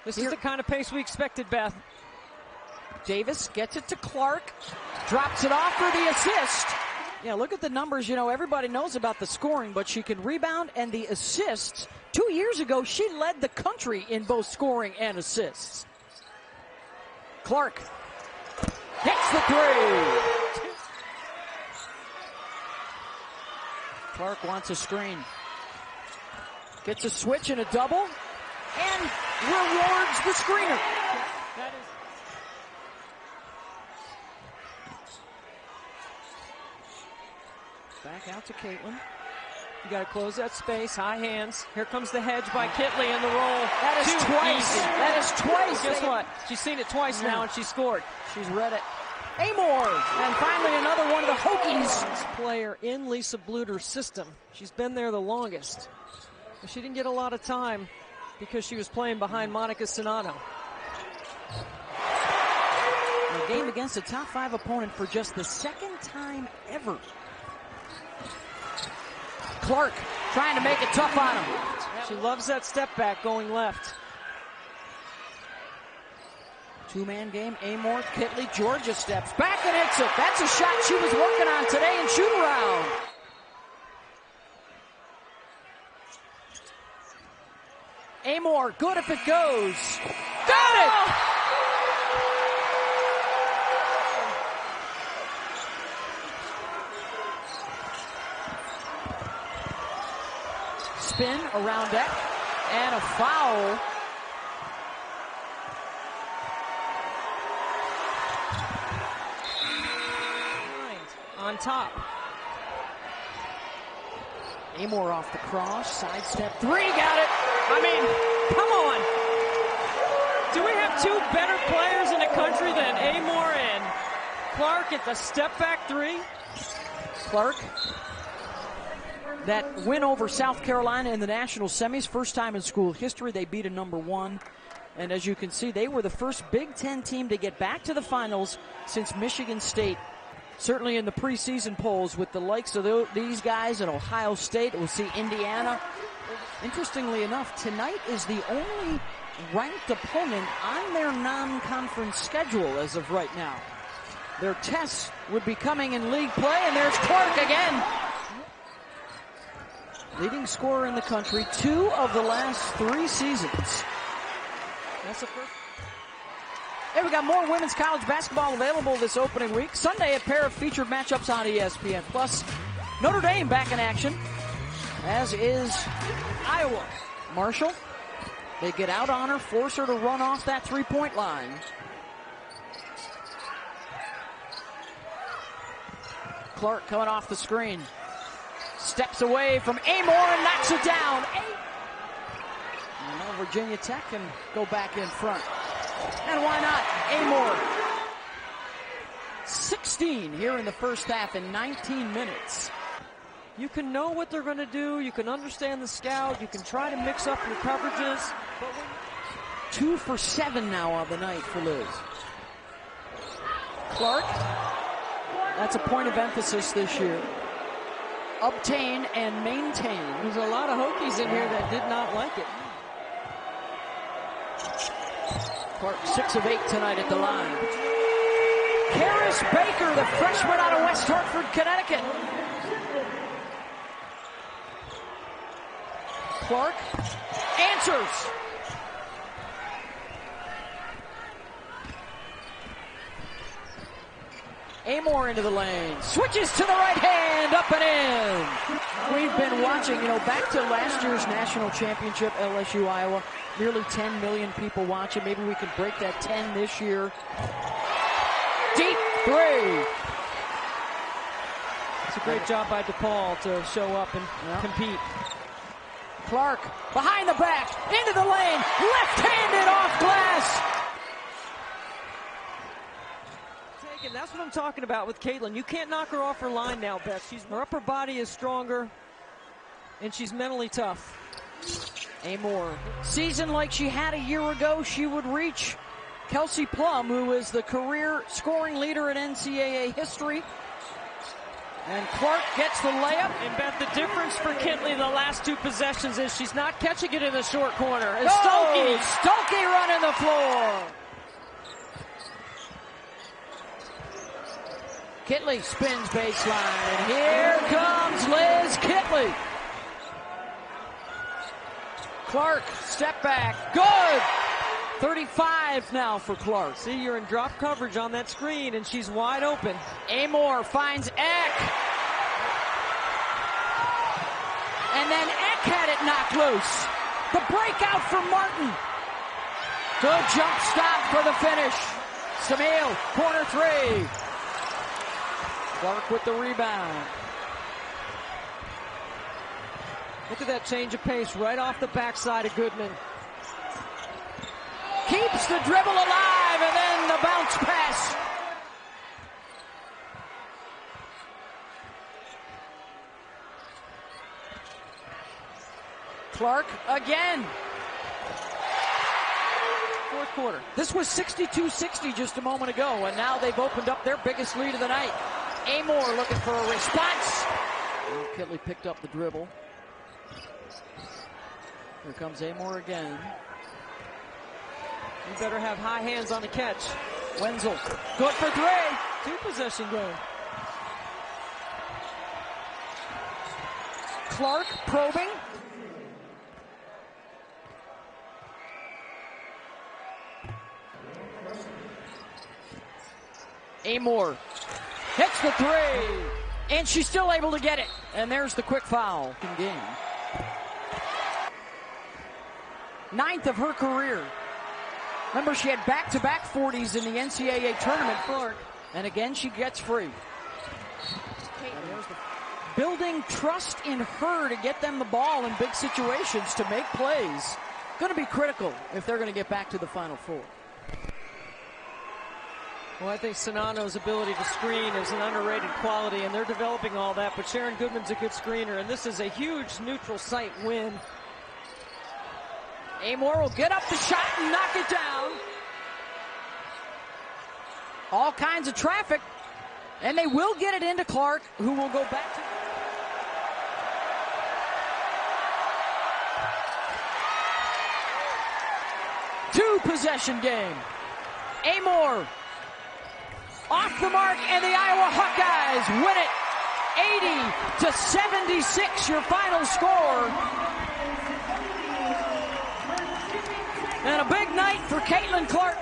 This is the kind of pace we expected, Beth. Davis gets it to Clark, drops it off for the assist. Yeah, look at the numbers. You know, everybody knows about the scoring, but she can rebound and the assists. 2 years ago, she led the country in both scoring and assists. Clark gets the three. Clark wants a screen. Gets a switch and a double, and rewards the screener. That is. Back out to Caitlin. You got to close that space. High hands. Here comes the hedge by Kitley in the roll. That is twice. Easy. That is twice. Guess what? She's seen it twice now, and she scored. She's read it. Amoore, and finally another one of the Hokies. Player in Lisa Bluter's system. She's been there the longest. But she didn't get a lot of time because she was playing behind Monica Sonato. A game against a top 5 opponent for just the second time ever. Clark trying to make it tough on him. She loves that step back going left. Two-man game, Amoore, Kitley, Georgia steps back and hits it. That's a shot she was working on today in shoot-around. Amoore, good if it goes. Got it! Spin around deck, and a foul. On top. Amoore off the cross, sidestep three, got it. I mean, come on. Do we have two better players in the country than Amoore and Clark at the step back three? Clark, that win over South Carolina in the national semis, first time in school history they beat a #1. And as you can see, they were the first Big Ten team to get back to the finals since Michigan State. Certainly in the preseason polls with the likes of these guys and Ohio State. We'll see Indiana. Interestingly enough, tonight is the only ranked opponent on their non-conference schedule as of right now. Their tests would be coming in league play, and there's Clark again. Leading scorer in the country, 2 of the last 3 seasons. That's the first. Hey, we got more women's college basketball available this opening week. Sunday, a pair of featured matchups on ESPN. Plus, Notre Dame back in action, as is Iowa. Marshall, they get out on her, force her to run off that three-point line. Clark coming off the screen. Steps away from Amoore and knocks it down. And now Virginia Tech can go back in front. And why not? Amoore. 16 here in the first half in 19 minutes. You can know what they're going to do. You can understand the scout. You can try to mix up your coverages. But 2 for 7 now on the night for Liz. Clark. That's a point of emphasis this year. Obtain and maintain. There's a lot of Hokies in here that did not like it. Clark 6 of 8 tonight at the line. Karis Baker, the freshman out of West Hartford, Connecticut. Clark answers. Amoore into the lane. Switches to the right hand, up and in. We've been watching, back to last year's national championship, LSU, Iowa. Nearly 10 million people watching. Maybe we can break that 10 this year. Deep three. It's a great job by DePaul to show up and compete. Clark behind the back, into the lane, left-handed off glass. That's what I'm talking about with Caitlin. You can't knock her off her line now, Beth. Her upper body is stronger, and she's mentally tough. Amoore, season like she had a year ago, she would reach Kelsey Plum, who is the career scoring leader in NCAA history. And Clark gets the layup. And Beth, the difference for Kitley the last 2 possessions is she's not catching it in the short corner. Stokey running the floor. Kitley spins baseline, and here comes Liz Kitley. Clark, step back, good! 35 now for Clark. See, you're in drop coverage on that screen, and she's wide open. Amoore finds Eck. And then Eck had it knocked loose. The breakout for Martin. Good jump stop for the finish. Stamil, corner three. Clark with the rebound. Look at that change of pace right off the backside of Goodman. Keeps the dribble alive, and then the bounce pass. Clark again. Fourth quarter. This was 62-60 just a moment ago, and now they've opened up their biggest lead of the night. Amoore looking for a response. Kitley picked up the dribble. Here comes Amoore again. You better have high hands on the catch. Wenzel, good for three. Two-possession game. Clark probing. Amoore hits the three, and she's still able to get it. And there's the quick foul in game. 9th of her career. Remember, she had back-to-back 40s in the NCAA tournament. Clark, and again, she gets free. Building trust in her to get them the ball in big situations to make plays. Going to be critical if they're going to get back to the Final Four. Well, I think Sonano's ability to screen is an underrated quality, and they're developing all that, but Sharon Goodman's a good screener, and this is a huge neutral site win. Amoore will get up the shot and knock it down. All kinds of traffic, and they will get it into Clark, who will go back to... Two-possession game. Amoore off the mark, and the Iowa Hawkeyes win it 80-76, your final score. And a big night for Caitlin Clark.